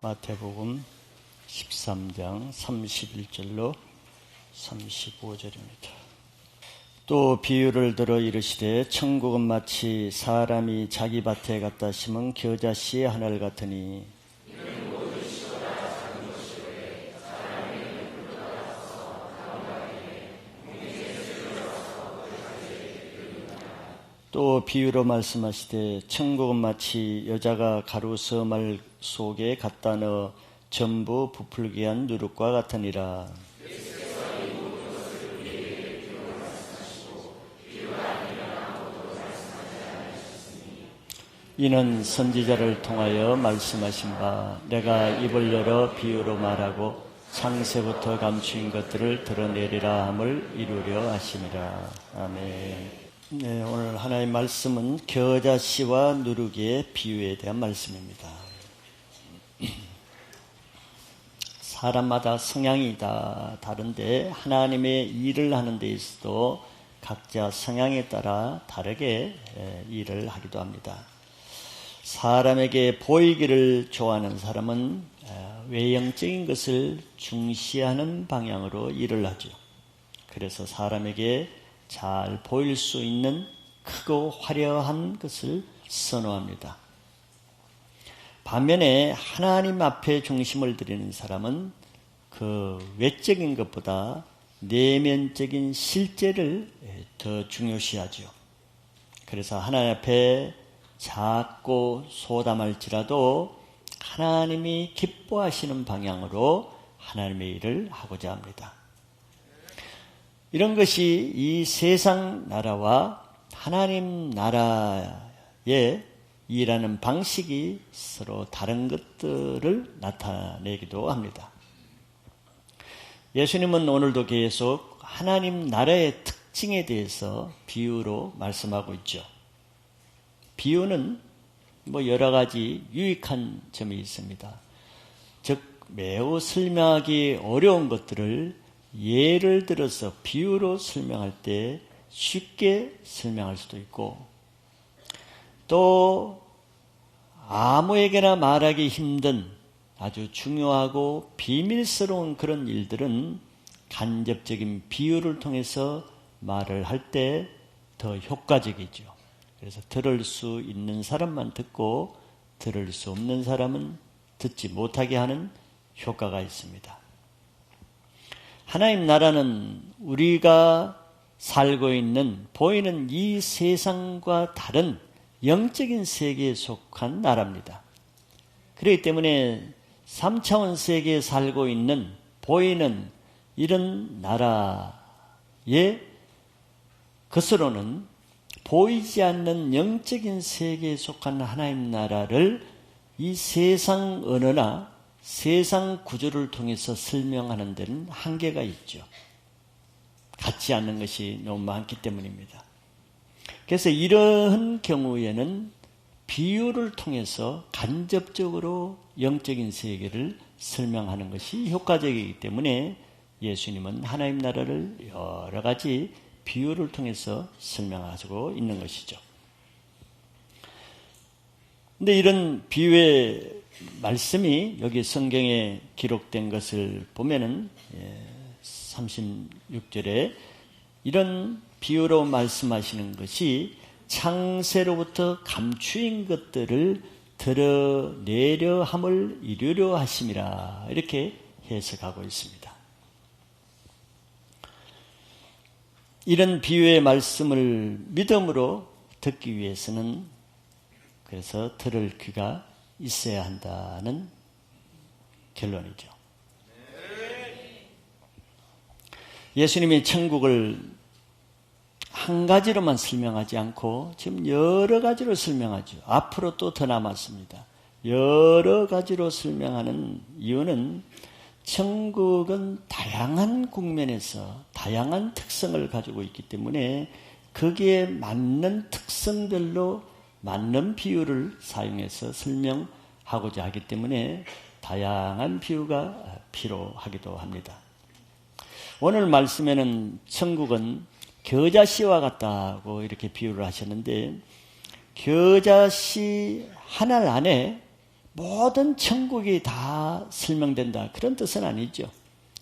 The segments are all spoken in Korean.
마태복음 13장 31절로 35절입니다. 또 비유를 들어 이르시되 천국은 마치 사람이 자기 밭에 갖다 심은 겨자씨 하늘 같으니 또 비유로 말씀하시되 천국은 마치 여자가 가루 서말 속에 갖다 넣어 전부 부풀게 한 누룩과 같으니라. 이는 선지자를 통하여 말씀하신 바 내가 입을 열어 비유로 말하고 창세부터 감추인 것들을 드러내리라 함을 이루려 하심이라. 아멘. 네, 오늘 하나의 말씀은 겨자씨와 누룩의 비유에 대한 말씀입니다. 사람마다 성향이 다 다른데 하나님의 일을 하는 데 있어도 각자 성향에 따라 다르게 일을 하기도 합니다. 사람에게 보이기를 좋아하는 사람은 외형적인 것을 중시하는 방향으로 일을 하죠. 그래서 사람에게 잘 보일 수 있는 크고 화려한 것을 선호합니다. 반면에 하나님 앞에 중심을 드리는 사람은 그 외적인 것보다 내면적인 실제를 더 중요시하죠. 그래서 하나님 앞에 작고 소담할지라도 하나님이 기뻐하시는 방향으로 하나님의 일을 하고자 합니다. 이런 것이 이 세상 나라와 하나님 나라의 일하는 방식이 서로 다른 것들을 나타내기도 합니다. 예수님은 오늘도 계속 하나님 나라의 특징에 대해서 비유로 말씀하고 있죠. 비유는 여러 가지 유익한 점이 있습니다. 즉 매우 설명하기 어려운 것들을 예를 들어서 비유로 설명할 때 쉽게 설명할 수도 있고 또 아무에게나 말하기 힘든 아주 중요하고 비밀스러운 그런 일들은 간접적인 비유를 통해서 말을 할 때 더 효과적이죠. 그래서 들을 수 있는 사람만 듣고 들을 수 없는 사람은 듣지 못하게 하는 효과가 있습니다. 하나님 나라는 우리가 살고 있는 보이는 이 세상과 다른 영적인 세계에 속한 나라입니다. 그렇기 때문에 3차원 세계에 살고 있는 보이는 이런 나라의 것으로는 보이지 않는 영적인 세계에 속한 하나님 나라를 이 세상 언어나 세상 구조를 통해서 설명하는 데는 한계가 있죠. 같지 않는 것이 너무 많기 때문입니다. 그래서 이러한 경우에는 비유를 통해서 간접적으로 영적인 세계를 설명하는 것이 효과적이기 때문에 예수님은 하나님 나라를 여러 가지 비유를 통해서 설명하고 있는 것이죠. 그런데 이런 비유의 말씀이 여기 성경에 기록된 것을 보면은 36절에 이런 비유로 말씀하시는 것이 창세로부터 감추인 것들을 드러내려 함을 이루려 하심이라 이렇게 해석하고 있습니다. 이런 비유의 말씀을 믿음으로 듣기 위해서는 그래서 들을 귀가 있어야 한다는 결론이죠. 예수님이 천국을 한 가지로만 설명하지 않고 지금 여러 가지로 설명하죠. 앞으로 또 더 남았습니다. 여러 가지로 설명하는 이유는 천국은 다양한 국면에서 다양한 특성을 가지고 있기 때문에 거기에 맞는 특성별로 맞는 비유를 사용해서 설명하고자 하기 때문에 다양한 비유가 필요하기도 합니다. 오늘 말씀에는 천국은 겨자씨와 같다고 이렇게 비유를 하셨는데, 겨자씨 하나 안에 모든 천국이 다 설명된다, 그런 뜻은 아니죠.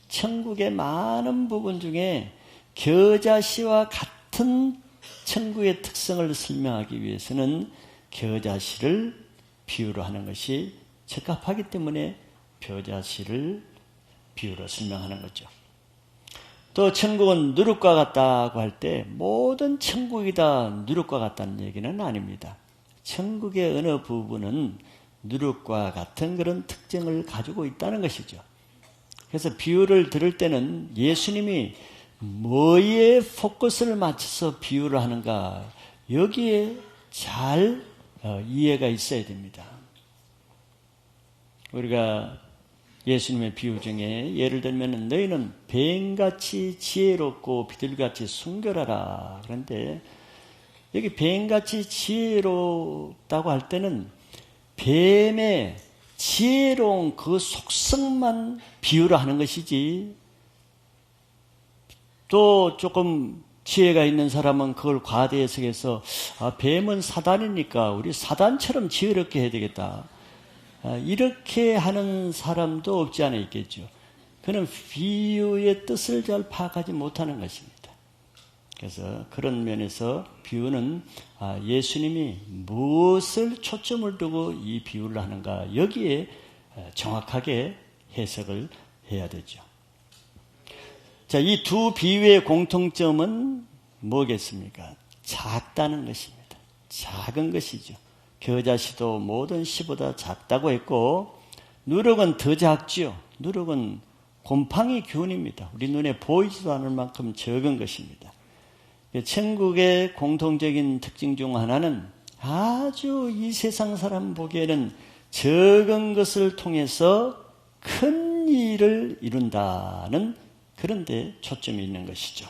천국의 많은 부분 중에 겨자씨와 같은 천국의 특성을 설명하기 위해서는 겨자씨를 비유로 하는 것이 적합하기 때문에 겨자씨를 비유로 설명하는 거죠. 또 천국은 누룩과 같다고 할 때 모든 천국이 다 누룩과 같다는 얘기는 아닙니다. 천국의 어느 부분은 누룩과 같은 그런 특징을 가지고 있다는 것이죠. 그래서 비유를 들을 때는 예수님이 뭐에 포커스를 맞춰서 비유를 하는가, 여기에 잘 이해가 있어야 됩니다. 우리가 예수님의 비유 중에 예를 들면 너희는 뱀같이 지혜롭고 비둘기같이 순결하라. 그런데 여기 뱀같이 지혜롭다고 할 때는 뱀의 지혜로운 그 속성만 비유를 하는 것이지, 또 조금 지혜가 있는 사람은 그걸 과대 해석해서 뱀은 사단이니까 우리 사단처럼 지혜롭게 해야 되겠다, 이렇게 하는 사람도 없지 않아 있겠죠. 그는 비유의 뜻을 잘 파악하지 못하는 것입니다. 그래서 그런 면에서 비유는 예수님이 무엇을 초점을 두고 이 비유를 하는가, 여기에 정확하게 해석을 해야 되죠. 자, 이 두 비유의 공통점은 뭐겠습니까? 작다는 것입니다. 작은 것이죠. 겨자씨도 모든 씨보다 작다고 했고, 누룩은 더 작지요. 누룩은 곰팡이 균입니다. 우리 눈에 보이지도 않을 만큼 적은 것입니다. 천국의 공통적인 특징 중 하나는 아주 이 세상 사람 보기에는 적은 것을 통해서 큰 일을 이룬다는 그런 데 초점이 있는 것이죠.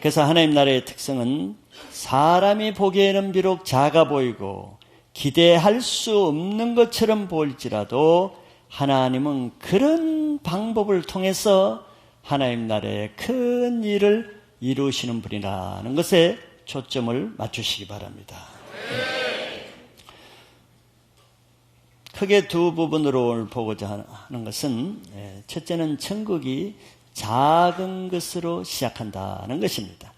그래서 하나님 나라의 특성은 사람이 보기에는 비록 작아 보이고 기대할 수 없는 것처럼 보일지라도 하나님은 그런 방법을 통해서 하나님 나라의 큰 일을 이루시는 분이라는 것에 초점을 맞추시기 바랍니다. 크게 두 부분으로 보고자 하는 것은, 첫째는 천국이 작은 것으로 시작한다는 것입니다.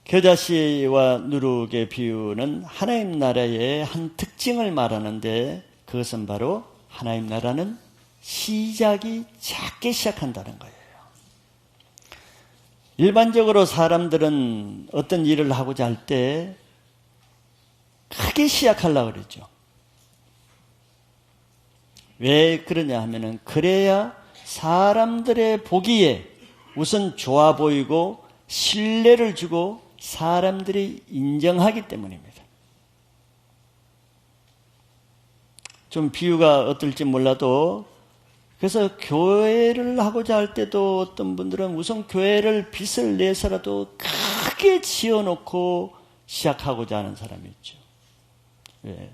겨자씨와 누룩의 비유는 하나님 나라의 한 특징을 말하는데, 그것은 바로 하나님 나라는 시작이 작게 시작한다는 거예요. 일반적으로 사람들은 어떤 일을 하고자 할 때 크게 시작하려고 그러죠. 왜 그러냐 하면은, 그래야 사람들의 보기에 우선 좋아 보이고 신뢰를 주고 사람들이 인정하기 때문입니다. 좀 비유가 어떨지 몰라도, 그래서 교회를 하고자 할 때도 어떤 분들은 우선 교회를 빚을 내서라도 크게 지어놓고 시작하고자 하는 사람이 있죠. 왜?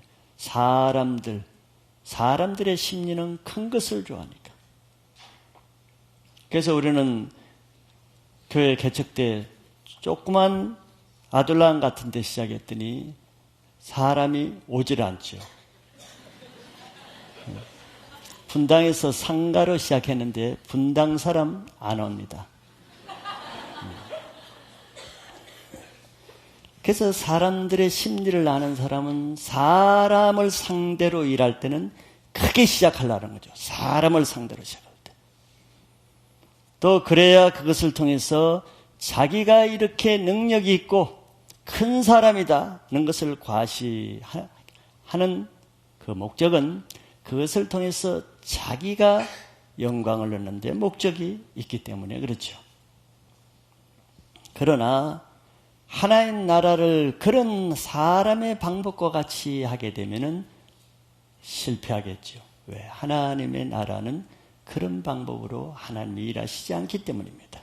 사람들의 심리는 큰 것을 좋아하니까. 그래서 우리는 교회 개척 때 조그만 아들랑 같은 데 시작했더니 사람이 오질 않죠. 분당에서 상가로 시작했는데 분당 사람 안 옵니다. 그래서 사람들의 심리를 아는 사람은 사람을 상대로 일할 때는 크게 시작하려는 거죠. 사람을 상대로 시작할 때. 또 그래야 그것을 통해서 자기가 이렇게 능력이 있고 큰 사람이다는 것을 과시하는 그 목적은, 그것을 통해서 자기가 영광을 얻는 데 목적이 있기 때문에 그렇죠. 그러나 하나님 나라를 그런 사람의 방법과 같이 하게 되면은 실패하겠죠. 왜? 하나님의 나라는 그런 방법으로 하나님이 일하시지 않기 때문입니다.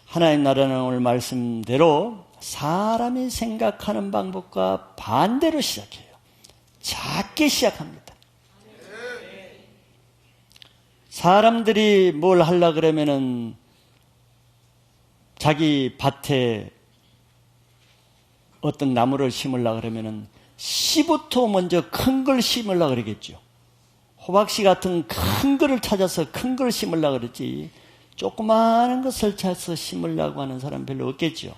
하나님 나라는 오늘 말씀대로 사람이 생각하는 방법과 반대로 시작해요. 작게 시작합니다. 사람들이 뭘 하려 그러면은 자기 밭에 어떤 나무를 심으려 그러면은 씨부터 먼저 큰 걸 심으려 그러겠죠. 호박씨 같은 큰 거를 찾아서 큰 걸 심으려 그러지 조그마한 것을 찾아서 심으려고 하는 사람 별로 없겠죠.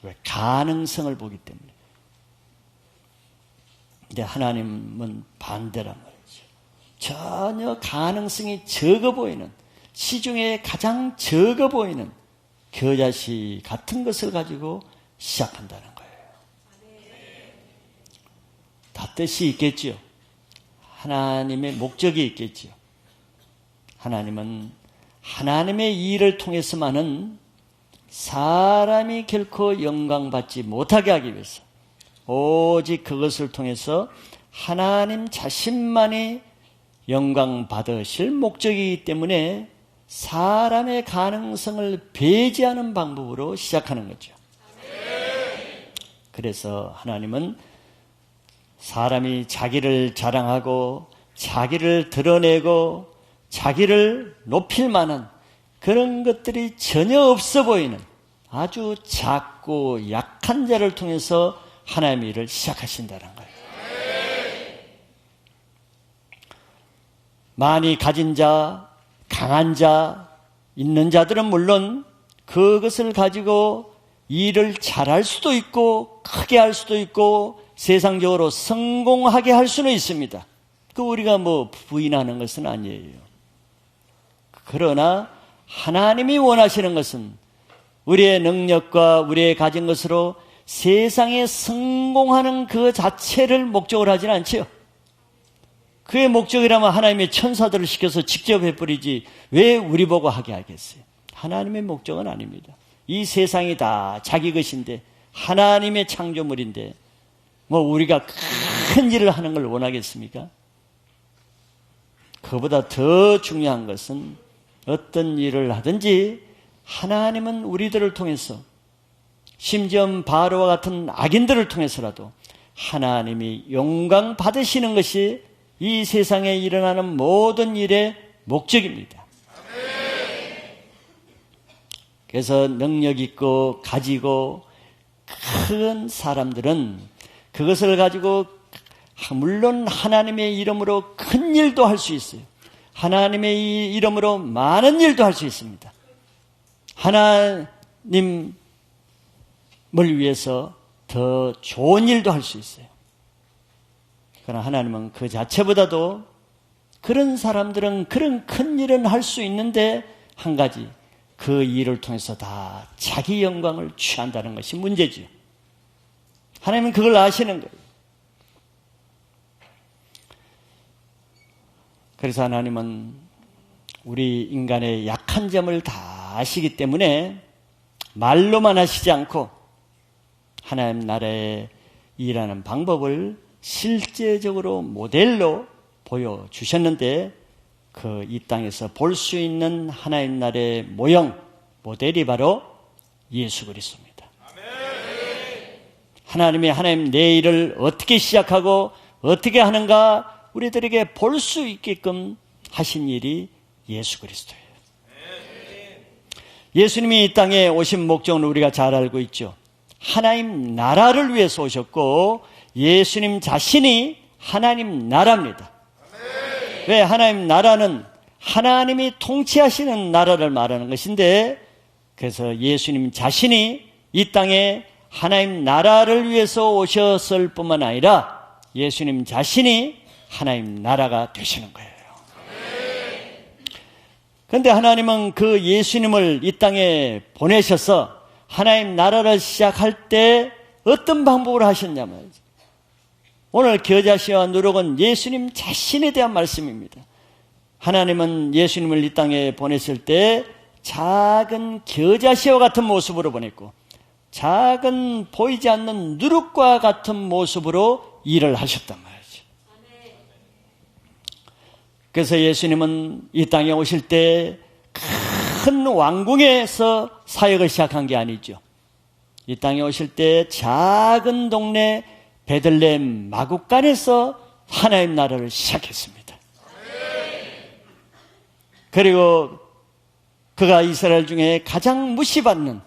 왜? 가능성을 보기 때문에. 근데 하나님은 반대란 말이죠. 전혀 가능성이 적어 보이는, 시중에 가장 적어 보이는 겨자씨 같은 것을 가지고 시작한다는 거예요. 다 뜻이 있겠죠. 하나님의 목적이 있겠죠. 하나님은 하나님의 일을 통해서만은 사람이 결코 영광받지 못하게 하기 위해서 오직 그것을 통해서 하나님 자신만이 영광받으실 목적이기 때문에 사람의 가능성을 배제하는 방법으로 시작하는 거죠. 그래서 하나님은 사람이 자기를 자랑하고 자기를 드러내고 자기를 높일 만한 그런 것들이 전혀 없어 보이는 아주 작고 약한 자를 통해서 하나님의 일을 시작하신다는 거예요. 많이 가진 자, 강한 자, 있는 자들은 물론 그것을 가지고 일을 잘할 수도 있고 크게 할 수도 있고 세상적으로 성공하게 할 수는 있습니다. 그 우리가 뭐 부인하는 것은 아니에요. 그러나 하나님이 원하시는 것은 우리의 능력과 우리의 가진 것으로 세상에 성공하는 그 자체를 목적으로 하지는 않지요. 그의 목적이라면 하나님의 천사들을 시켜서 직접 해버리지 왜 우리 보고 하게 하겠어요? 하나님의 목적은 아닙니다. 이 세상이 다 자기 것인데 하나님의 창조물인데 뭐 우리가 큰 일을 하는 걸 원하겠습니까? 그보다 더 중요한 것은 어떤 일을 하든지 하나님은 우리들을 통해서 심지어 바로와 같은 악인들을 통해서라도 하나님이 영광 받으시는 것이 이 세상에 일어나는 모든 일의 목적입니다. 그래서 능력 있고 가지고 큰 사람들은 그것을 가지고 물론 하나님의 이름으로 큰 일도 할 수 있어요. 하나님의 이름으로 많은 일도 할 수 있습니다. 하나님을 위해서 더 좋은 일도 할 수 있어요. 그러나 하나님은 그 자체보다도 그런 사람들은 그런 큰 일은 할 수 있는데 한 가지 그 일을 통해서 다 자기 영광을 취한다는 것이 문제죠. 하나님은 그걸 아시는 거예요. 그래서 하나님은 우리 인간의 약한 점을 다 아시기 때문에 말로만 하시지 않고 하나님 나라에 일하는 방법을 실제적으로 모델로 보여주셨는데 그 이 땅에서 볼 수 있는 하나님 나라의 모형, 모델이 바로 예수 그리스도입니다. 하나님 내 일을 어떻게 시작하고 어떻게 하는가 우리들에게 볼 수 있게끔 하신 일이 예수 그리스도예요. 예수님이 이 땅에 오신 목적은 우리가 잘 알고 있죠. 하나님 나라를 위해서 오셨고 예수님 자신이 하나님 나라입니다. 왜? 하나님 나라는 하나님이 통치하시는 나라를 말하는 것인데 그래서 예수님 자신이 이 땅에 하나님 나라를 위해서 오셨을 뿐만 아니라 예수님 자신이 하나님 나라가 되시는 거예요. 그런데 하나님은 그 예수님을 이 땅에 보내셔서 하나님 나라를 시작할 때 어떤 방법으로 하셨냐면 오늘 겨자씨와 누룩은 예수님 자신에 대한 말씀입니다. 하나님은 예수님을 이 땅에 보냈을 때 작은 겨자씨와 같은 모습으로 보냈고 작은 보이지 않는 누룩과 같은 모습으로 일을 하셨단 말이죠. 그래서 예수님은 이 땅에 오실 때 큰 왕궁에서 사역을 시작한 게 아니죠. 이 땅에 오실 때 작은 동네 베들레헴 마구간에서 하나님 나라를 시작했습니다. 그리고 그가 이스라엘 중에 가장 무시받는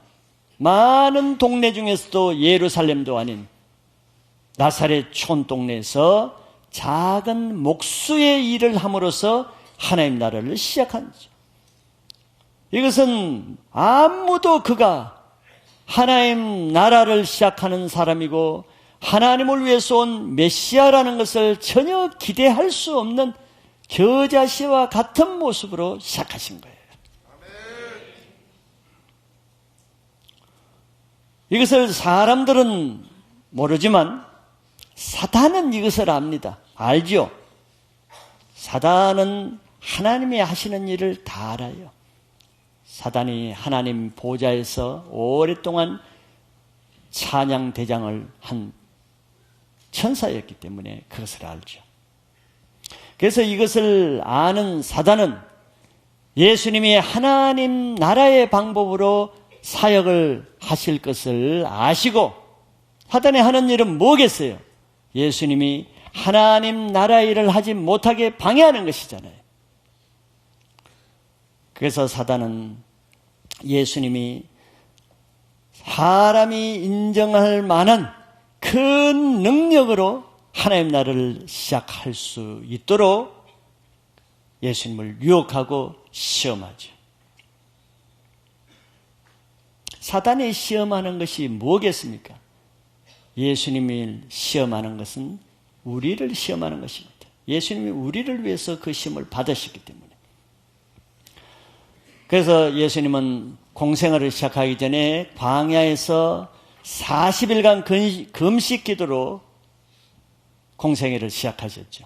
많은 동네 중에서도 예루살렘도 아닌 나사렛 촌동네에서 작은 목수의 일을 함으로써 하나님 나라를 시작한 거죠. 이것은 아무도 그가 하나님 나라를 시작하는 사람이고 하나님을 위해서 온 메시아라는 것을 전혀 기대할 수 없는 겨자씨와 같은 모습으로 시작하신 거예요. 이것을 사람들은 모르지만 사단은 이것을 압니다. 알죠? 사단은 하나님이 하시는 일을 다 알아요. 사단이 하나님 보좌에서 오랫동안 찬양 대장을 한 천사였기 때문에 그것을 알죠. 그래서 이것을 아는 사단은 예수님이 하나님 나라의 방법으로 사역을 하실 것을 아시고 사단이 하는 일은 뭐겠어요? 예수님이 하나님 나라의 일을 하지 못하게 방해하는 것이잖아요. 그래서 사단은 예수님이 사람이 인정할 만한 큰 능력으로 하나님 나라를 시작할 수 있도록 예수님을 유혹하고 시험하죠. 사단이 시험하는 것이 뭐겠습니까? 예수님을 시험하는 것은 우리를 시험하는 것입니다. 예수님이 우리를 위해서 그 시험을 받으셨기 때문에. 그래서 예수님은 공생활을 시작하기 전에 광야에서 40일간 금식 기도로 공생애를 시작하셨죠.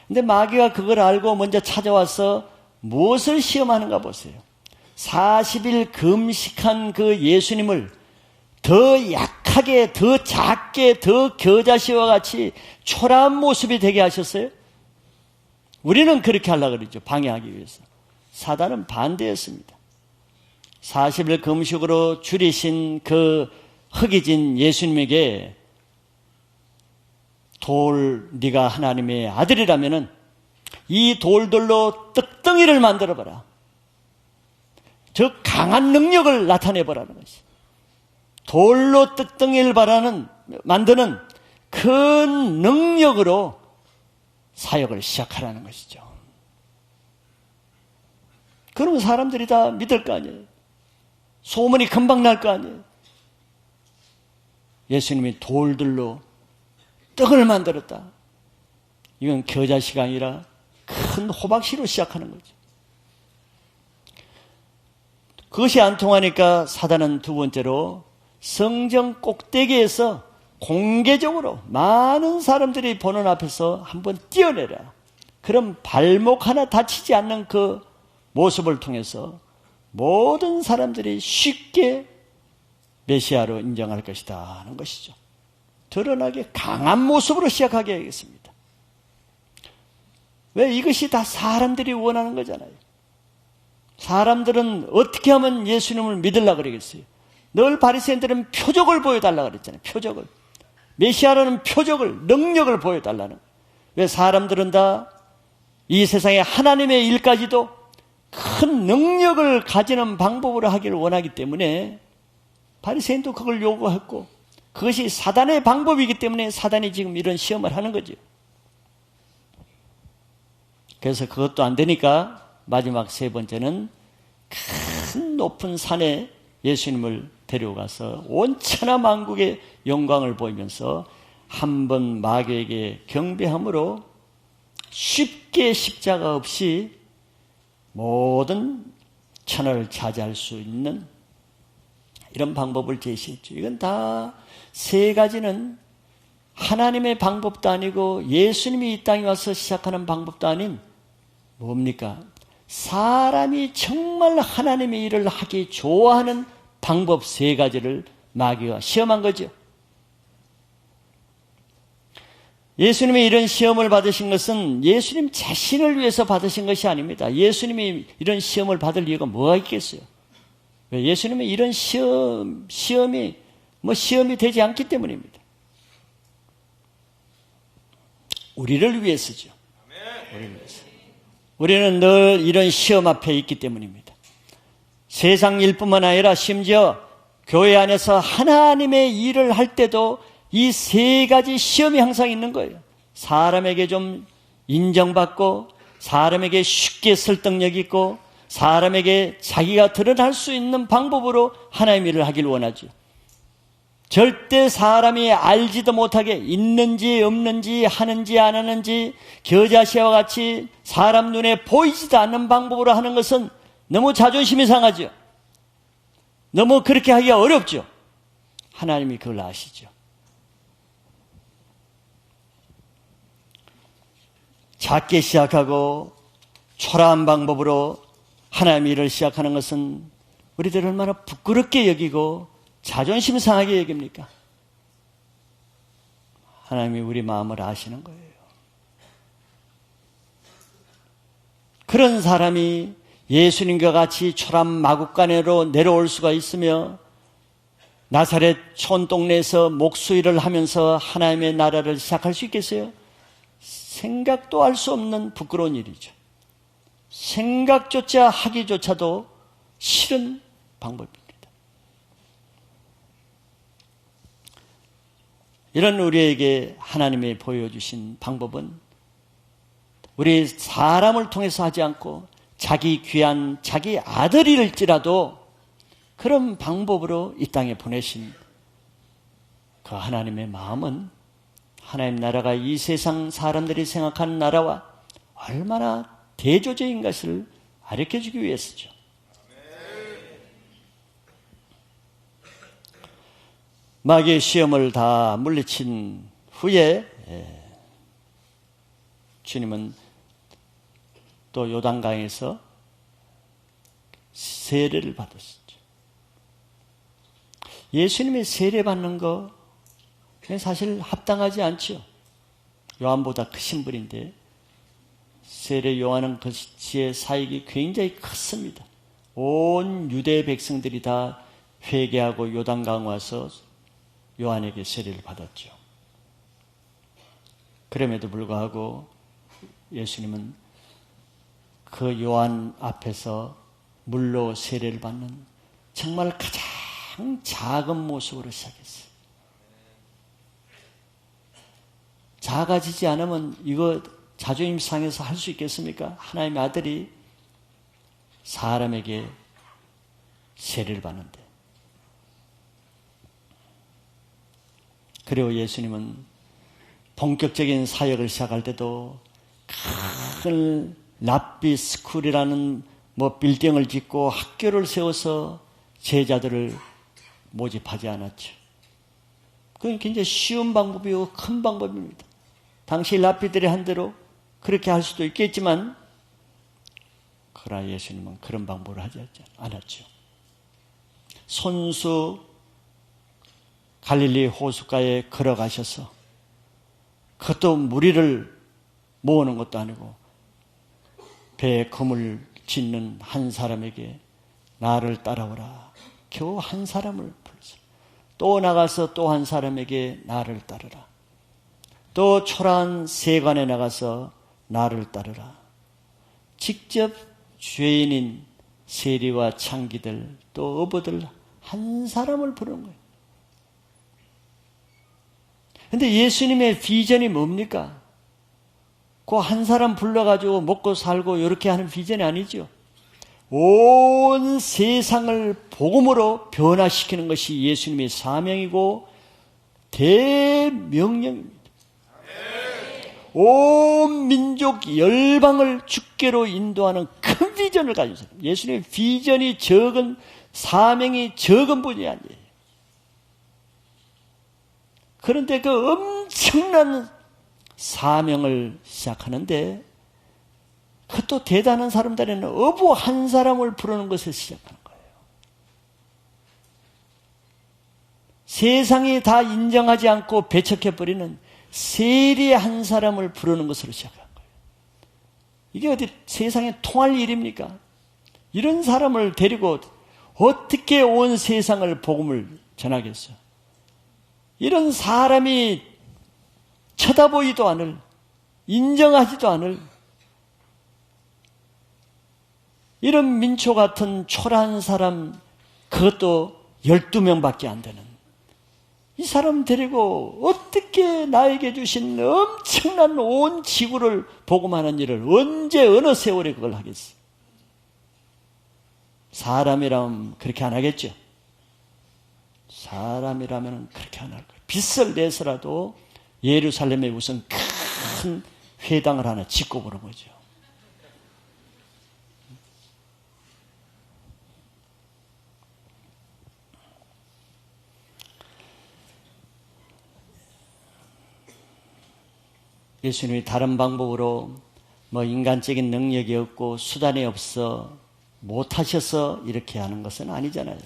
근데 마귀가 그걸 알고 먼저 찾아와서 무엇을 시험하는가 보세요. 40일 금식한 그 예수님을 더 약하게, 더 작게, 더 겨자씨와 같이 초라한 모습이 되게 하셨어요? 우리는 그렇게 하려고 그랬죠. 방해하기 위해서. 사단은 반대였습니다. 40일 금식으로 줄이신 그 흑이진 예수님에게 네가 하나님의 아들이라면은 이 돌들로 떡덩이를 만들어봐라. 저 강한 능력을 나타내보라는 것이. 돌로 떡덩이를 만드는 큰 능력으로 사역을 시작하라는 것이죠. 그러면 사람들이 다 믿을 거 아니에요. 소문이 금방 날 거 아니에요. 예수님이 돌들로 떡을 만들었다. 이건 겨자씨가 아니라 큰 호박씨로 시작하는 거죠. 그것이 안 통하니까 사단은 두 번째로 성전 꼭대기에서 공개적으로 많은 사람들이 보는 앞에서 한번 뛰어내라. 그럼 발목 하나 다치지 않는 그 모습을 통해서 모든 사람들이 쉽게 메시아로 인정할 것이다 하는 것이죠. 드러나게 강한 모습으로 시작하게 하겠습니다. 왜? 이것이 다 사람들이 원하는 거잖아요. 사람들은 어떻게 하면 예수님을 믿으려고 그러겠어요? 늘 바리새인들은 표적을 보여달라고 그랬잖아요. 표적을. 메시아라는 표적을, 능력을 보여달라는 거예요. 왜? 사람들은 다 이 세상에 하나님의 일까지도 큰 능력을 가지는 방법으로 하기를 원하기 때문에 바리새인도 그걸 요구했고 그것이 사단의 방법이기 때문에 사단이 지금 이런 시험을 하는 거죠. 그래서 그것도 안 되니까 마지막 세 번째는 큰 높은 산에 예수님을 데려가서 온 천하 만국의 영광을 보이면서 한 번 마귀에게 경배함으로 쉽게 십자가 없이 모든 천하를 차지할 수 있는 이런 방법을 제시했죠. 이건 다 세 가지는 하나님의 방법도 아니고 예수님이 이 땅에 와서 시작하는 방법도 아닌 뭡니까? 사람이 정말 하나님의 일을 하기 좋아하는 방법 세 가지를 마귀가 시험한 거죠. 예수님이 이런 시험을 받으신 것은 예수님 자신을 위해서 받으신 것이 아닙니다. 예수님이 이런 시험을 받을 이유가 뭐가 있겠어요? 예수님이 이런 시험이 되지 않기 때문입니다. 우리를 위해서죠. 우리를 위해서. 우리는 늘 이런 시험 앞에 있기 때문입니다. 세상 일뿐만 아니라 심지어 교회 안에서 하나님의 일을 할 때도 이 세 가지 시험이 항상 있는 거예요. 사람에게 좀 인정받고, 사람에게 쉽게 설득력 있고, 사람에게 자기가 드러날 수 있는 방법으로 하나님의 일을 하길 원하죠. 절대 사람이 알지도 못하게 있는지 없는지 하는지 안 하는지 겨자씨와 같이 사람 눈에 보이지도 않는 방법으로 하는 것은 너무 자존심이 상하죠. 너무 그렇게 하기가 어렵죠. 하나님이 그걸 아시죠. 작게 시작하고 초라한 방법으로 하나님의 일을 시작하는 것은 우리들 얼마나 부끄럽게 여기고 자존심 상하게 여깁니까? 하나님이 우리 마음을 아시는 거예요. 그런 사람이 예수님과 같이 초란 마구간으로 내려올 수가 있으며 나사렛 촌동네에서 목수일을 하면서 하나님의 나라를 시작할 수 있겠어요? 생각도 할 수 없는 부끄러운 일이죠. 생각조차 하기조차도 싫은 방법입니다. 이런 우리에게 하나님이 보여주신 방법은 우리 사람을 통해서 하지 않고 자기 귀한 자기 아들일지라도 그런 방법으로 이 땅에 보내신 그 하나님의 마음은 하나님 나라가 이 세상 사람들이 생각하는 나라와 얼마나 대조적인 것을 가르쳐주기 위해서죠. 마귀의 시험을 다 물리친 후에 주님은 또 요단강에서 세례를 받으셨죠. 예수님이 세례받는 거 사실 합당하지 않죠. 요한보다 크신 분인데 세례 요한은 그 시의 사역이 굉장히 컸습니다. 온 유대 백성들이 다 회개하고 요단강 와서 요한에게 세례를 받았죠. 그럼에도 불구하고 예수님은 그 요한 앞에서 물로 세례를 받는 정말 가장 작은 모습으로 시작했어요. 작아지지 않으면 이거 자존심 상해서 할 수 있겠습니까? 하나님의 아들이 사람에게 세례를 받는데. 그리고 예수님은 본격적인 사역을 시작할 때도 큰 랍비 스쿨이라는 빌딩을 짓고 학교를 세워서 제자들을 모집하지 않았죠. 그건 굉장히 쉬운 방법이고 큰 방법입니다. 당시 랍비들이 한 대로 그렇게 할 수도 있겠지만 그러나 예수님은 그런 방법을 하지 않았죠. 손수 갈릴리 호숫가에 걸어가셔서 그것도 무리를 모으는 것도 아니고 배에 그물 짓는 한 사람에게 나를 따라오라. 겨우 한 사람을 불렀어요. 또 나가서 또 한 사람에게 나를 따르라. 또 초라한 세관에 나가서 나를 따르라. 직접 죄인인 세리와 창기들 또 어부들 한 사람을 부르는 거예요. 그런데 예수님의 비전이 뭡니까? 그 한 사람 불러가지고 먹고 살고 이렇게 하는 비전이 아니죠. 온 세상을 복음으로 변화시키는 것이 예수님의 사명이고 대명령입니다. 온 민족 열방을 주께로 인도하는 큰 비전을 가진 사람. 예수님의 비전이 적은, 사명이 적은 분이 아니에요. 그런데 그 엄청난 사명을 시작하는데 그것도 대단한 사람들에는 어부 한 사람을 부르는 것을 시작하는 거예요. 세상이 다 인정하지 않고 배척해버리는 세리 한 사람을 부르는 것으로 시작한 거예요. 이게 어디 세상에 통할 일입니까? 이런 사람을 데리고 어떻게 온 세상을 복음을 전하겠어요? 이런 사람이 쳐다보지도 않을, 인정하지도 않을 이런 민초 같은 초라한 사람, 그것도 12명밖에 안 되는 이 사람 데리고 어떻게 나에게 주신 엄청난 온 지구를 복음하는 일을 언제 어느 세월에 그걸 하겠어? 사람이라면 그렇게 안 하겠죠. 사람이라면 그렇게 안 할 거예요. 빚을 내서라도 예루살렘에 우선 큰 회당을 하나 짓고 보는 거죠. 예수님이 다른 방법으로 인간적인 능력이 없고 수단이 없어 못하셔서 이렇게 하는 것은 아니잖아요.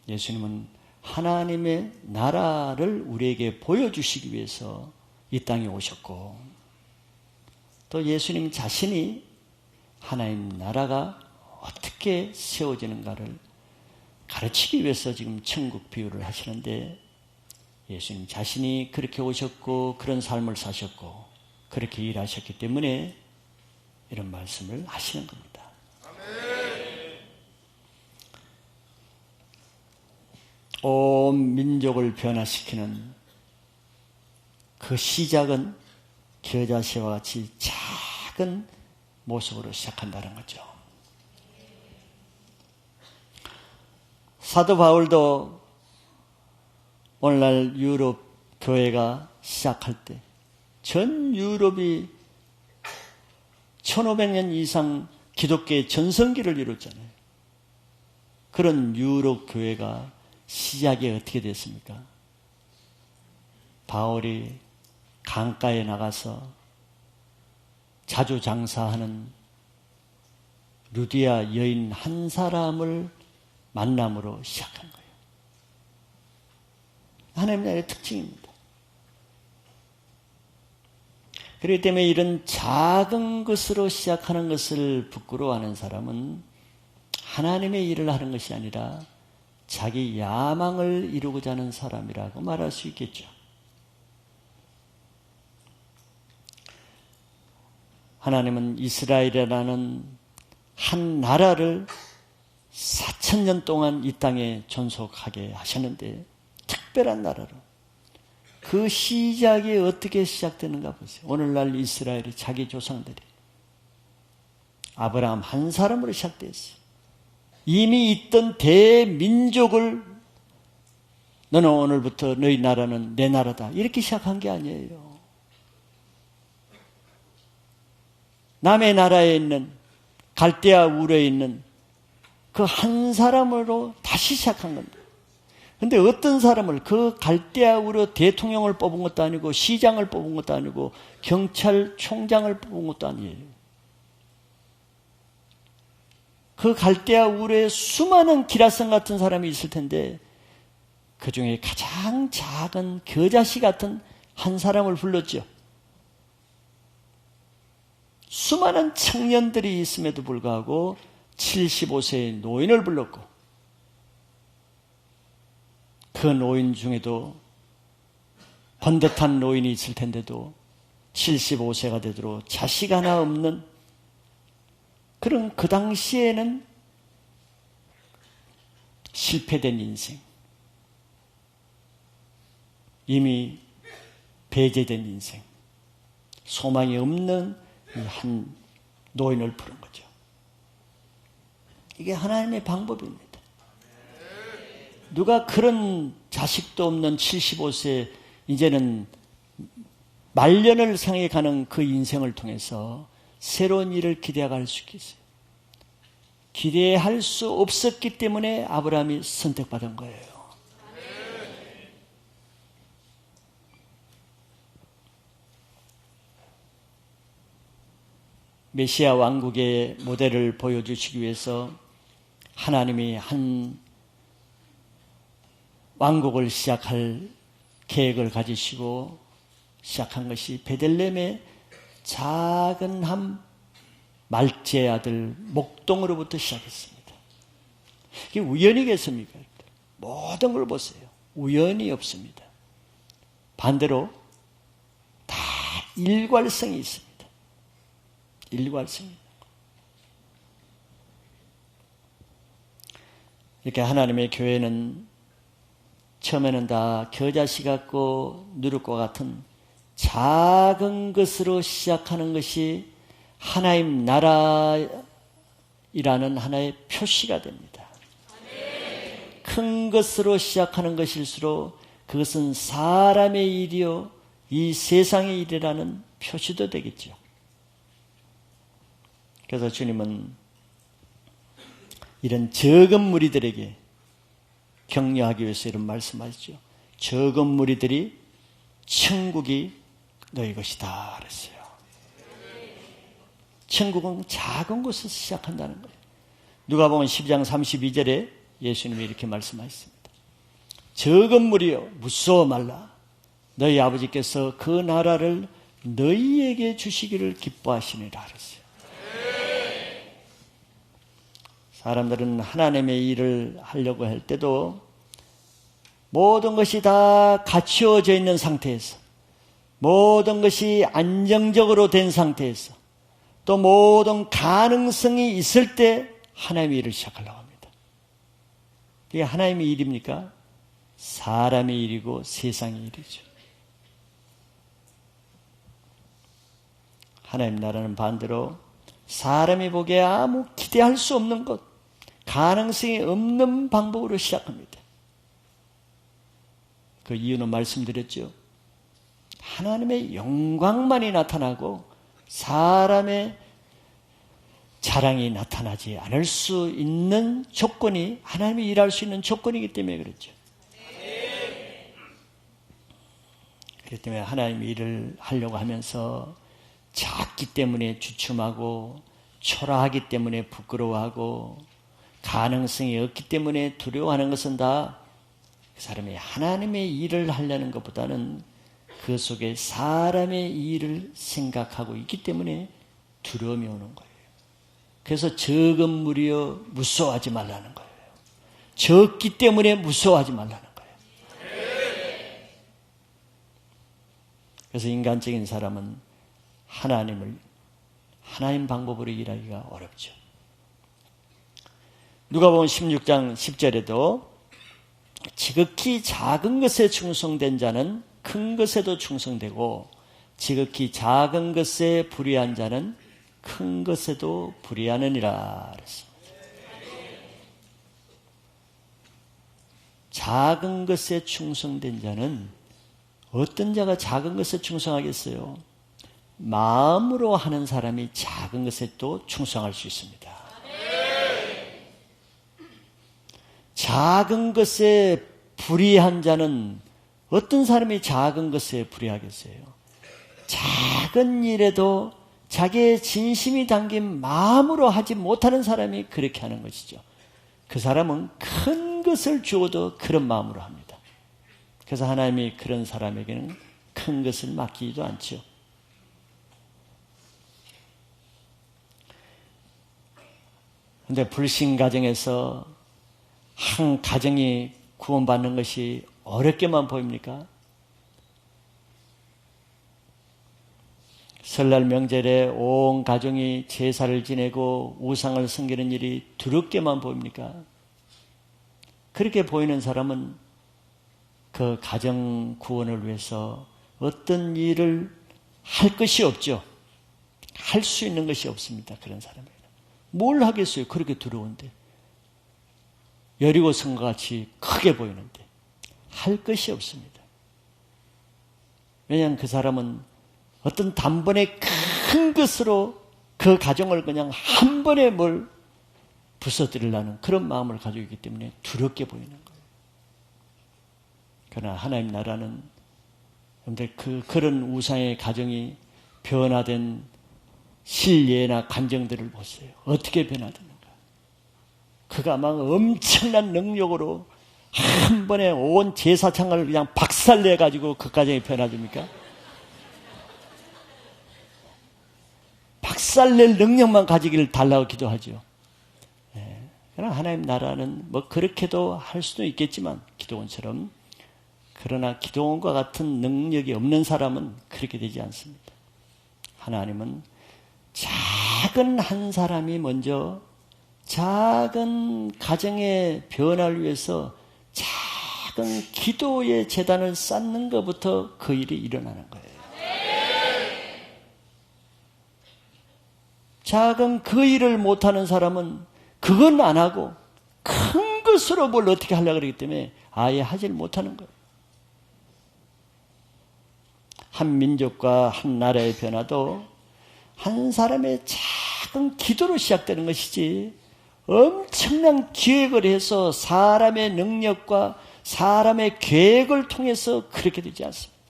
예수님은 하나님의 나라를 우리에게 보여주시기 위해서 이 땅에 오셨고, 또 예수님 자신이 하나님 나라가 어떻게 세워지는가를 가르치기 위해서 지금 천국 비유를 하시는데, 예수님 자신이 그렇게 오셨고 그런 삶을 사셨고 그렇게 일하셨기 때문에 이런 말씀을 하시는 겁니다. 온 민족을 변화시키는 그 시작은 겨자씨와 같이 작은 모습으로 시작한다는 거죠. 사도 바울도 오늘날 유럽 교회가 시작할 때 전 유럽이 1500년 이상 기독교의 전성기를 이뤘잖아요. 그런 유럽 교회가 시작이 어떻게 됐습니까? 바울이 강가에 나가서 자주 장사하는 루디아 여인 한 사람을 만남으로 시작한 거예요. 하나님 나라의 특징입니다. 그렇기 때문에 이런 작은 것으로 시작하는 것을 부끄러워하는 사람은 하나님의 일을 하는 것이 아니라 자기 야망을 이루고자 하는 사람이라고 말할 수 있겠죠. 하나님은 이스라엘이라는 한 나라를 4000년 동안 이 땅에 존속하게 하셨는데, 특별한 나라로 그 시작이 어떻게 시작되는가 보세요. 오늘날 이스라엘이 자기 조상들이 아브라함 한 사람으로 시작됐어요. 이미 있던 대민족을 너는 오늘부터 너희 나라는 내 나라다 이렇게 시작한 게 아니에요. 남의 나라에 있는 갈대아 우르에 있는 그 한 사람으로 다시 시작한 겁니다. 근데 어떤 사람을, 그 갈대아 우르 대통령을 뽑은 것도 아니고 시장을 뽑은 것도 아니고 경찰총장을 뽑은 것도 아니에요. 그 갈대아 우르에 수많은 기라성 같은 사람이 있을 텐데 그 중에 가장 작은 겨자씨 같은 한 사람을 불렀죠. 수많은 청년들이 있음에도 불구하고 75세의 노인을 불렀고, 그 노인 중에도 번듯한 노인이 있을 텐데도 75세가 되도록 자식 하나 없는 그런, 그 당시에는 실패된 인생, 이미 배제된 인생, 소망이 없는 한 노인을 부른 거죠. 이게 하나님의 방법입니다. 누가 그런 자식도 없는 75세, 이제는 말년을 향해 가는 그 인생을 통해서 새로운 일을 기대할 수 있겠어요? 기대할 수 없었기 때문에 아브라함이 선택받은 거예요. 메시아 왕국의 모델을 보여주시기 위해서 하나님이 한 왕국을 시작할 계획을 가지시고 시작한 것이 베들레헴의 작은 한 말제 아들 목동으로부터 시작했습니다. 이게 우연이겠습니까? 모든 걸 보세요. 우연이 없습니다. 반대로 다 일괄성이 있습니다. 일괄성입니다. 이렇게 하나님의 교회는 처음에는 다 겨자씨 같고 누룩과 같은 작은 것으로 시작하는 것이 하나님 나라이라는 하나의 표시가 됩니다. 큰 것으로 시작하는 것일수록 그것은 사람의 일이요 이 세상의 일이라는 표시도 되겠죠. 그래서 주님은 이런 적은 무리들에게 격려하기 위해서 이런 말씀하시죠. 적은 무리들이 천국이 너희 것이다 그랬어요. 천국은 작은 곳에서 시작한다는 거예요. 누가복음 12장 32절에 예수님이 이렇게 말씀하셨습니다. 적은 무리여 무서워 말라. 너희 아버지께서 그 나라를 너희에게 주시기를 기뻐하시니라 그랬어요. 사람들은 하나님의 일을 하려고 할 때도 모든 것이 다 갖추어져 있는 상태에서, 모든 것이 안정적으로 된 상태에서, 또 모든 가능성이 있을 때 하나님의 일을 시작하려고 합니다. 이게 하나님의 일입니까? 사람의 일이고 세상의 일이죠. 하나님 나라는 반대로 사람이 보기에 아무 기대할 수 없는 것, 가능성이 없는 방법으로 시작합니다. 그 이유는 말씀드렸죠. 하나님의 영광만이 나타나고 사람의 자랑이 나타나지 않을 수 있는 조건이 하나님이 일할 수 있는 조건이기 때문에 그렇죠. 그렇기 때문에 하나님이 일을 하려고 하면서 작기 때문에 주춤하고 초라하기 때문에 부끄러워하고 가능성이 없기 때문에 두려워하는 것은 다 그 사람이 하나님의 일을 하려는 것보다는 그 속에 사람의 일을 생각하고 있기 때문에 두려움이 오는 거예요. 그래서 적은 무리여 무서워하지 말라는 거예요. 적기 때문에 무서워하지 말라는 거예요. 그래서 인간적인 사람은 하나님 방법으로 일하기가 어렵죠. 누가복음 16장 10절에도 지극히 작은 것에 충성된 자는 큰 것에도 충성되고 지극히 작은 것에 불의한 자는 큰 것에도 불의하느니라 그랬습니다. 작은 것에 충성된 자는 어떤 자가 작은 것에 충성하겠어요? 마음으로 하는 사람이 작은 것에 또 충성할 수 있습니다. 작은 것에 불의한 자는 어떤 사람이 작은 것에 불의하겠어요? 작은 일에도 자기의 진심이 담긴 마음으로 하지 못하는 사람이 그렇게 하는 것이죠. 그 사람은 큰 것을 주어도 그런 마음으로 합니다. 그래서 하나님이 그런 사람에게는 큰 것을 맡기지도 않죠. 그런데 불신 가정에서 한 가정이 구원받는 것이 어렵게만 보입니까? 설날 명절에 온 가정이 제사를 지내고 우상을 섬기는 일이 두렵게만 보입니까? 그렇게 보이는 사람은 그 가정 구원을 위해서 어떤 일을 할 것이 없죠. 할 수 있는 것이 없습니다. 그런 사람에게는. 뭘 하겠어요? 그렇게 두려운데. 여리고 성과 같이 크게 보이는데 할 것이 없습니다. 왜냐하면 그 사람은 어떤 단번에 큰 것으로 그 가정을 그냥 한 번에 뭘 부숴드리려는 그런 마음을 가지고 있기 때문에 두렵게 보이는 거예요. 그러나 하나님 나라는 여러분들 그런 우상의 가정이 변화된 실례나 감정들을 보세요. 어떻게 변화되는가? 그가 막 엄청난 능력으로 한 번에 온 제사창을 그냥 박살내가지고 그 가정이 변화됩니까? 박살낼 능력만 가지기를 달라고 기도하죠. 그러나 하나님 나라는 뭐 그렇게도 할 수도 있겠지만 기도원처럼 그러나 기도원과 같은 능력이 없는 사람은 그렇게 되지 않습니다. 하나님은 작은 한 사람이 먼저 작은 가정의 변화를 위해서 작은 기도의 재단을 쌓는 것부터 그 일이 일어나는 거예요. 작은 그 일을 못하는 사람은 그건 안 하고 큰 것으로 뭘 어떻게 하려고 그러기 때문에 아예 하질 못하는 거예요. 한 민족과 한 나라의 변화도 한 사람의 작은 기도로 시작되는 것이지 엄청난 기획을 해서 사람의 능력과 사람의 계획을 통해서 그렇게 되지 않습니다.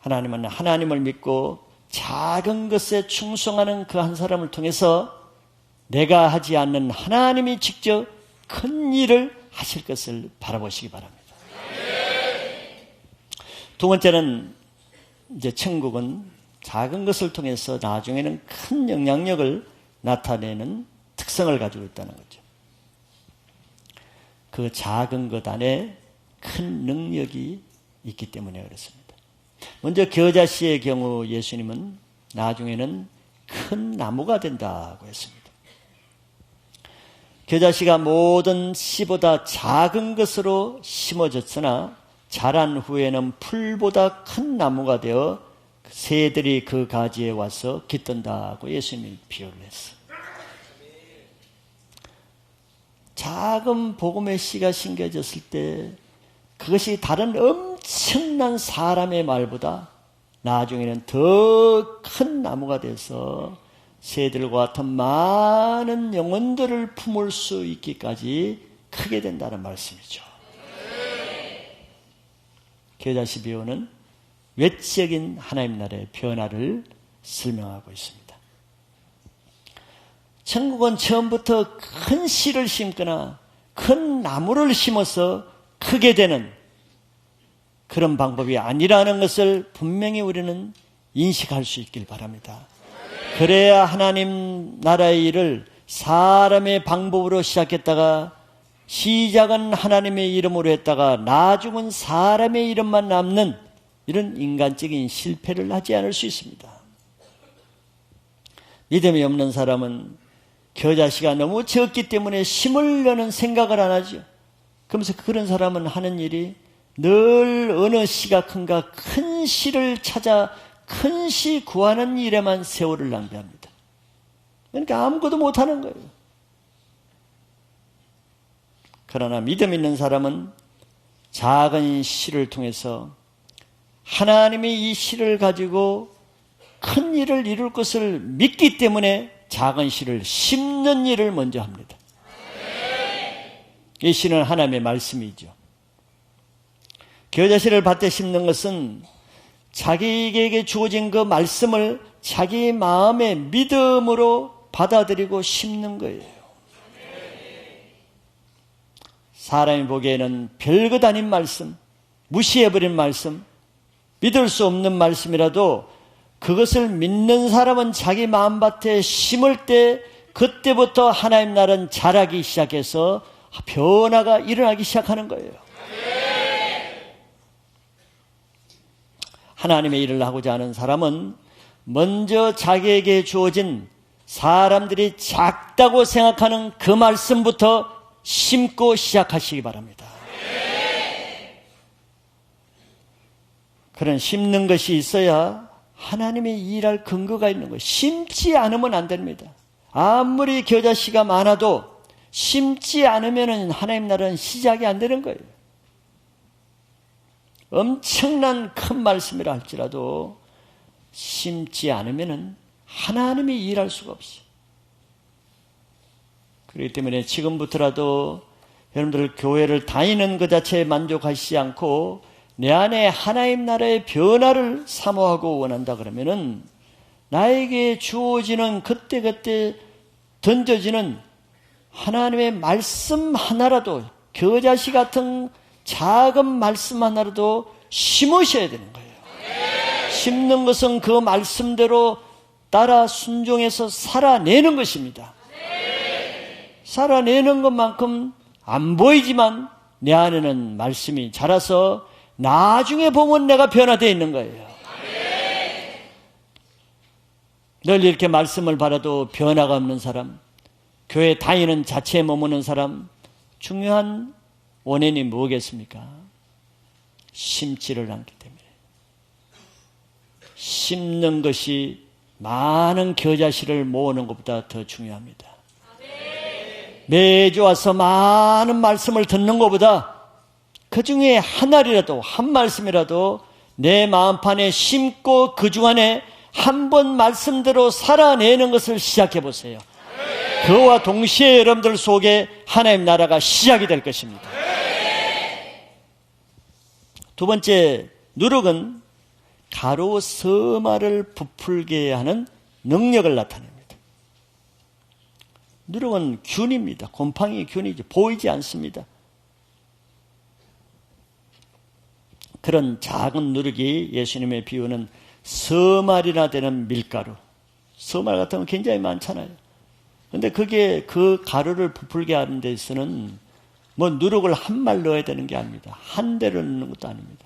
하나님은 하나님을 믿고 작은 것에 충성하는 그 한 사람을 통해서 내가 하지 않는 하나님이 직접 큰 일을 하실 것을 바라보시기 바랍니다. 두 번째는 이제 천국은 작은 것을 통해서 나중에는 큰 영향력을 나타내는 특성을 가지고 있다는 거죠. 그 작은 것 안에 큰 능력이 있기 때문에 그렇습니다. 먼저 겨자씨의 경우 예수님은 나중에는 큰 나무가 된다고 했습니다. 겨자씨가 모든 씨보다 작은 것으로 심어졌으나 자란 후에는 풀보다 큰 나무가 되어 새들이 그 가지에 와서 깃든다고 예수님이 비유를 했어요. 작은 복음의 씨가 심겨졌을 때 그것이 다른 엄청난 사람의 말보다 나중에는 더 큰 나무가 돼서 새들과 같은 많은 영혼들을 품을 수 있기까지 크게 된다는 말씀이죠. 겨자씨 비유는 외적인 하나님 나라의 변화를 설명하고 있습니다. 천국은 처음부터 큰 씨를 심거나 큰 나무를 심어서 크게 되는 그런 방법이 아니라는 것을 분명히 우리는 인식할 수 있길 바랍니다. 그래야 하나님 나라의 일을 사람의 방법으로 시작했다가 시작은 하나님의 이름으로 했다가 나중은 사람의 이름만 남는 이런 인간적인 실패를 하지 않을 수 있습니다. 믿음이 없는 사람은 겨자씨가 너무 적기 때문에 심으려는 생각을 안 하죠. 그러면서 그런 사람은 하는 일이 늘 어느 씨가 큰가 큰 씨를 찾아 큰 씨 구하는 일에만 세월을 낭비합니다. 그러니까 아무것도 못하는 거예요. 그러나 믿음 있는 사람은 작은 씨를 통해서 하나님이 이 씨를 가지고 큰 일을 이룰 것을 믿기 때문에 작은 씨를 심는 일을 먼저 합니다. 이 씨는 하나님의 말씀이죠. 겨자씨를 밭에 심는 것은 자기에게 주어진 그 말씀을 자기 마음의 믿음으로 받아들이고 심는 거예요. 사람이 보기에는 별것 아닌 말씀, 무시해버린 말씀, 믿을 수 없는 말씀이라도 그것을 믿는 사람은 자기 마음밭에 심을 때 그때부터 하나님 나라는 자라기 시작해서 변화가 일어나기 시작하는 거예요. 하나님의 일을 하고자 하는 사람은 먼저 자기에게 주어진 사람들이 작다고 생각하는 그 말씀부터 심고 시작하시기 바랍니다. 그런 심는 것이 있어야 하나님의 일할 근거가 있는 거예요. 심지 않으면 안 됩니다. 아무리 겨자씨가 많아도 심지 않으면 하나님 나라는 시작이 안 되는 거예요. 엄청난 큰 말씀이라 할지라도 심지 않으면 하나님이 일할 수가 없어요. 그렇기 때문에 지금부터라도 여러분들 교회를 다니는 것 자체에 만족하시지 않고 내 안에 하나님 나라의 변화를 사모하고 원한다 그러면은 나에게 주어지는 그때그때 던져지는 하나님의 말씀 하나라도 겨자씨 같은 작은 말씀 하나라도 심으셔야 되는 거예요. 심는 것은 그 말씀대로 따라 순종해서 살아내는 것입니다. 살아내는 것만큼 안 보이지만 내 안에는 말씀이 자라서 나중에 보면 내가 변화되어 있는 거예요. 늘 이렇게 말씀을 받아도 변화가 없는 사람, 교회 다니는 자체에 머무는 사람, 중요한 원인이 뭐겠습니까? 심지를 않기 때문에. 심는 것이 많은 겨자씨를 모으는 것보다 더 중요합니다. 매주 와서 많은 말씀을 듣는 것보다 그 중에 하나라도, 한 말씀이라도 내 마음판에 심고 그 중 안에 한 번 말씀대로 살아내는 것을 시작해 보세요. 그와 동시에 여러분들 속에 하나님 나라가 시작이 될 것입니다. 두 번째, 누룩은 가루 서말을 부풀게 하는 능력을 나타냅니다. 누룩은 균입니다. 곰팡이 균이죠. 보이지 않습니다. 그런 작은 누룩이 예수님의 비유는 서말이나 되는 밀가루, 서말 같은 건 굉장히 많잖아요. 그런데 그게 그 가루를 부풀게 하는 데 있어서는 뭐 누룩을 한 말 넣어야 되는 게 아닙니다. 한 대를 넣는 것도 아닙니다.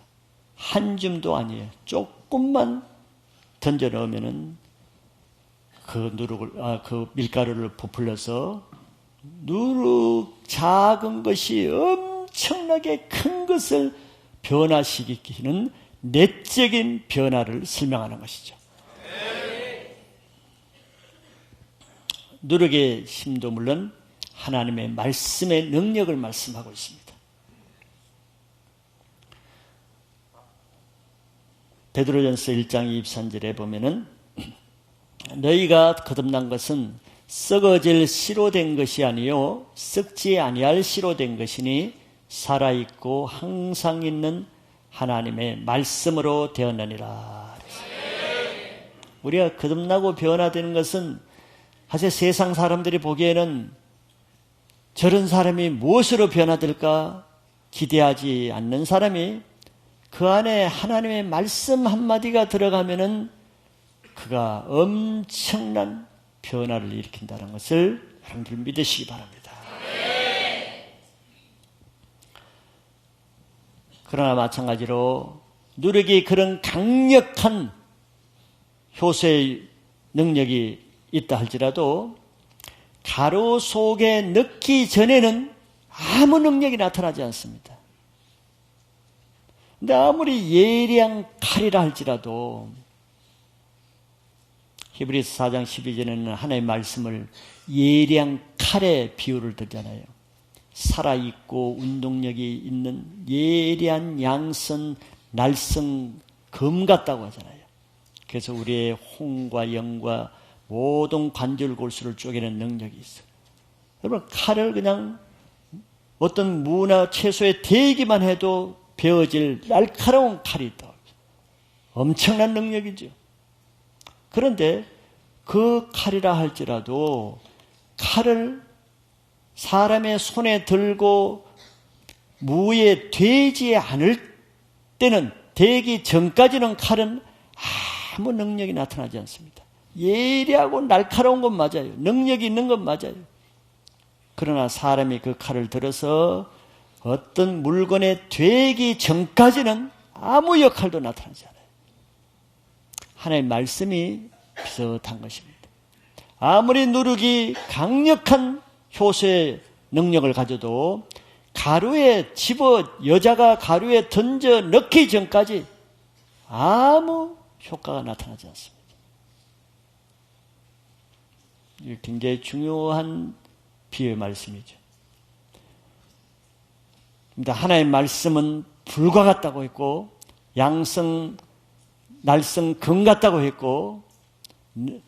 한 줌도 아니에요. 조금만 던져 넣으면은 그 밀가루를 부풀려서 누룩 작은 것이 엄청나게 큰 것을 변화시키는 내적인 변화를 설명하는 것이죠. 누룩의 힘도 물론 하나님의 말씀의 능력을 말씀하고 있습니다. 베드로전서 1장 23절에 보면은 너희가 거듭난 것은 썩어질 씨로 된 것이 아니요 썩지 아니할 씨로 된 것이니 살아있고 항상 있는 하나님의 말씀으로 되었느니라. 우리가 거듭나고 변화되는 것은 사실 세상 사람들이 보기에는 저런 사람이 무엇으로 변화될까 기대하지 않는 사람이 그 안에 하나님의 말씀 한마디가 들어가면은 그가 엄청난 변화를 일으킨다는 것을 여러분들 믿으시기 바랍니다. 그러나 마찬가지로 누룩이 그런 강력한 효소의 능력이 있다 할지라도 가루 속에 넣기 전에는 아무 능력이 나타나지 않습니다. 근데 아무리 예리한 칼이라 할지라도 히브리서 4장 12절에는 하나님의 말씀을 예리한 칼의 비유를 들잖아요. 살아있고 운동력이 있는 예리한 양선, 날성, 검 같다고 하잖아요. 그래서 우리의 홍과 영과 모든 관절 골수를 쪼개는 능력이 있어요. 여러분, 칼을 그냥 어떤 무나 채소에 대기만 해도 베어질 날카로운 칼이 있다고 합니다. 엄청난 능력이죠. 그런데 그 칼이라 할지라도 칼을 사람의 손에 들고 무에 되지 않을 때는, 되기 전까지는 칼은 아무 능력이 나타나지 않습니다. 예리하고 날카로운 건 맞아요. 능력이 있는 건 맞아요. 그러나 사람이 그 칼을 들어서 어떤 물건에 되기 전까지는 아무 역할도 나타나지 않아요. 하나님의 말씀이 비슷한 것입니다. 아무리 누룩이 강력한 효소의 능력을 가져도 가루에 여자가 가루에 던져 넣기 전까지 아무 효과가 나타나지 않습니다. 이게 굉장히 중요한 비유의 말씀이죠. 하나님의 말씀은 불과 같다고 했고 양성, 날성, 금 같다고 했고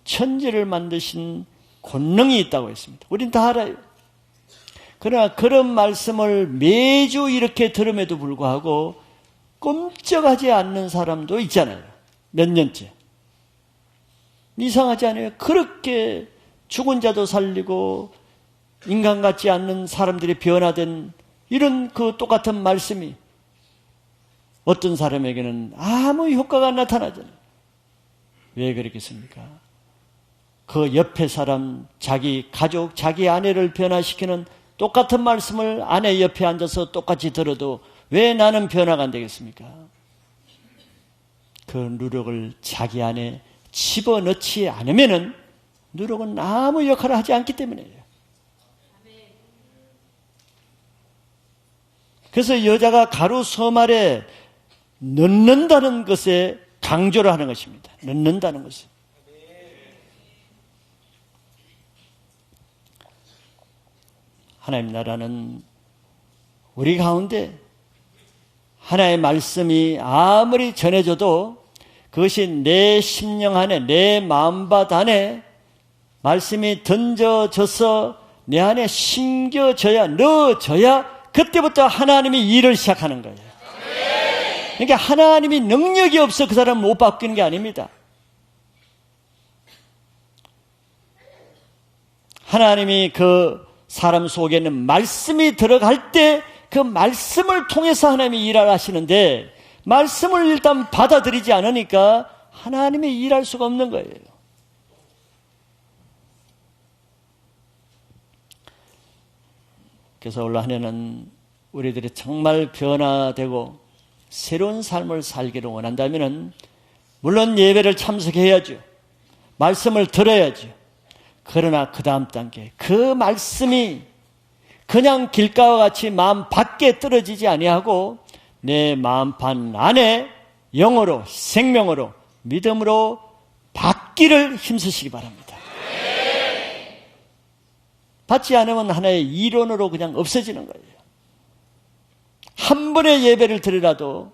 천지를 만드신 권능이 있다고 했습니다. 우린 다 알아요. 그러나 그런 말씀을 매주 이렇게 들음에도 불구하고 꼼짝하지 않는 사람도 있잖아요. 몇 년째. 이상하지 않아요? 그렇게 죽은 자도 살리고 인간 같지 않는 사람들이 변화된 이런 그 똑같은 말씀이 어떤 사람에게는 아무 효과가 안 나타나잖아요. 왜 그렇겠습니까? 그 옆에 사람, 자기 가족, 자기 아내를 변화시키는 똑같은 말씀을 아내 옆에 앉아서 똑같이 들어도 왜 나는 변화가 안 되겠습니까? 그 누력을 자기 안에 집어넣지 않으면은 누룩은 아무 역할을 하지 않기 때문이에요. 그래서 여자가 가루 소말에 넣는다는 것에 강조를 하는 것입니다. 넣는다는 것을. 하나님 나라는 우리 가운데 하나님의 말씀이 아무리 전해져도 그것이 내 심령 안에, 내 마음밭 안에 말씀이 던져져서 내 안에 심겨져야, 넣어져야 그때부터 하나님이 일을 시작하는 거예요. 그러니까 하나님이 능력이 없어 그 사람을 못 바뀌는 게 아닙니다. 하나님이 그 사람 속에는 말씀이 들어갈 때 그 말씀을 통해서 하나님이 일을 하시는데 말씀을 일단 받아들이지 않으니까 하나님이 일할 수가 없는 거예요. 그래서 올 한 해는 우리들이 정말 변화되고 새로운 삶을 살기를 원한다면 물론 예배를 참석해야죠. 말씀을 들어야죠. 그러나 그 다음 단계 그 말씀이 그냥 길가와 같이 마음 밖에 떨어지지 아니하고 내 마음판 안에 영으로 생명으로 믿음으로 받기를 힘쓰시기 바랍니다. 받지 않으면 하나의 이론으로 그냥 없어지는 거예요. 한 번의 예배를 드리라도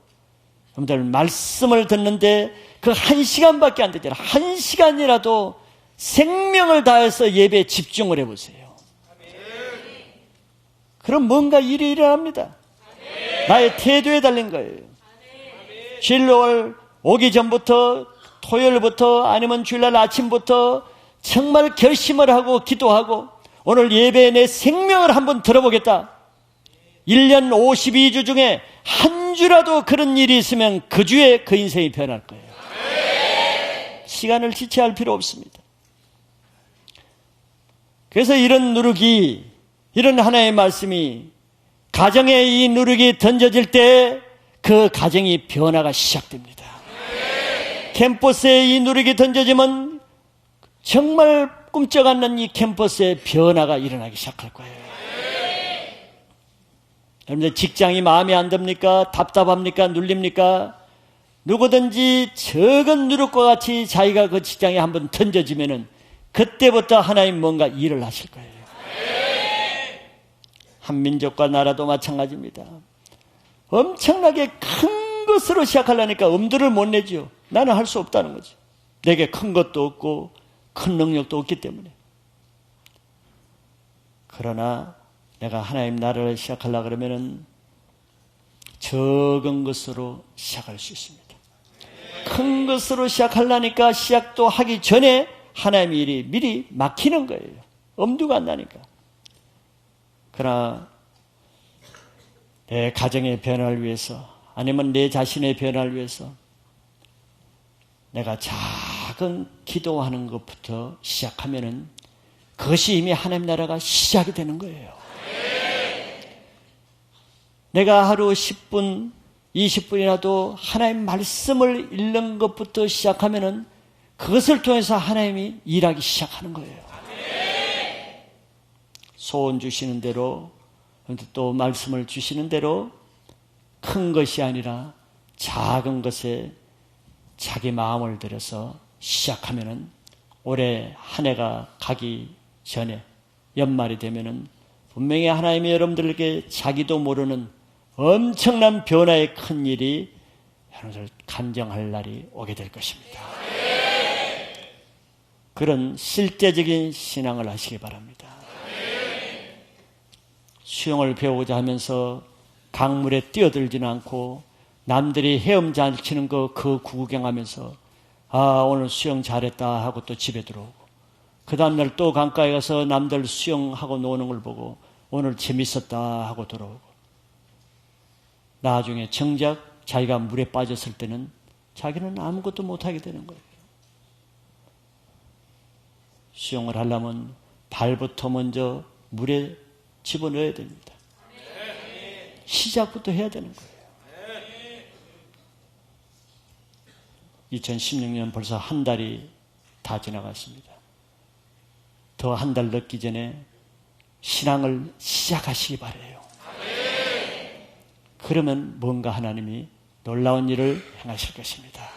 여러분들 말씀을 듣는데 그 1시간밖에 안 되잖아요. 1시간이라도 생명을 다해서 예배에 집중을 해보세요. 그럼 뭔가 일이 일어납니다. 나의 태도에 달린 거예요. 주일날 오기 전부터 토요일부터 아니면 주일날 아침부터 정말 결심을 하고 기도하고 오늘 예배에 내 생명을 한번 들어보겠다. 1년 52주 중에 한 주라도 그런 일이 있으면 그 주에 그 인생이 변할 거예요. 시간을 지체할 필요 없습니다. 그래서 이런 누룩이, 이런 하나의 말씀이 가정에 이 누룩이 던져질 때 그 가정이 변화가 시작됩니다. 캠퍼스에 이 누룩이 던져지면 정말 꿈쩍 않는 이 캠퍼스에 변화가 일어나기 시작할 거예요. 여러분들 직장이 마음에 안 듭니까? 답답합니까? 눌립니까? 누구든지 적은 누룩과 같이 자기가 그 직장에 한번 던져지면은 그때부터 하나님 뭔가 일을 하실 거예요. 한 민족과 나라도 마찬가지입니다. 엄청나게 큰 것으로 시작하려니까 엄두를 못 내죠. 나는 할 수 없다는 거죠. 내게 큰 것도 없고 큰 능력도 없기 때문에. 그러나 내가 하나님 나라를 시작하려고 그러면은 적은 것으로 시작할 수 있습니다. 큰 것으로 시작하려니까 시작도 하기 전에 하나님의 일이 미리 막히는 거예요. 엄두가 안 나니까. 그러나 내 가정의 변화를 위해서 아니면 내 자신의 변화를 위해서 내가 작은 기도하는 것부터 시작하면은 그것이 이미 하나님 나라가 시작이 되는 거예요. 내가 하루 10분, 20분이라도 하나님 말씀을 읽는 것부터 시작하면은 그것을 통해서 하나님이 일하기 시작하는 거예요. 소원 주시는 대로 또 말씀을 주시는 대로 큰 것이 아니라 작은 것에 자기 마음을 들여서 시작하면은 올해 한 해가 가기 전에 연말이 되면은 분명히 하나님이 여러분들에게 자기도 모르는 엄청난 변화의 큰 일이 여러분들 간증할 날이 오게 될 것입니다. 그런 실제적인 신앙을 하시기 바랍니다. 수영을 배우고자 하면서 강물에 뛰어들지는 않고 남들이 헤엄 잘 치는 거 그 구경하면서 아 오늘 수영 잘했다 하고 또 집에 들어오고 그 다음날 또 강가에 가서 남들 수영하고 노는 걸 보고 오늘 재밌었다 하고 들어오고 나중에 정작 자기가 물에 빠졌을 때는 자기는 아무것도 못하게 되는 거예요. 수영을 하려면 발부터 먼저 물에 집어넣어야 됩니다. 시작부터 해야 되는 거예요. 2016년 벌써 한 달이 다 지나갔습니다. 더 한 달 늦기 전에 신앙을 시작하시기 바라요. 그러면 뭔가 하나님이 놀라운 일을 행하실 것입니다.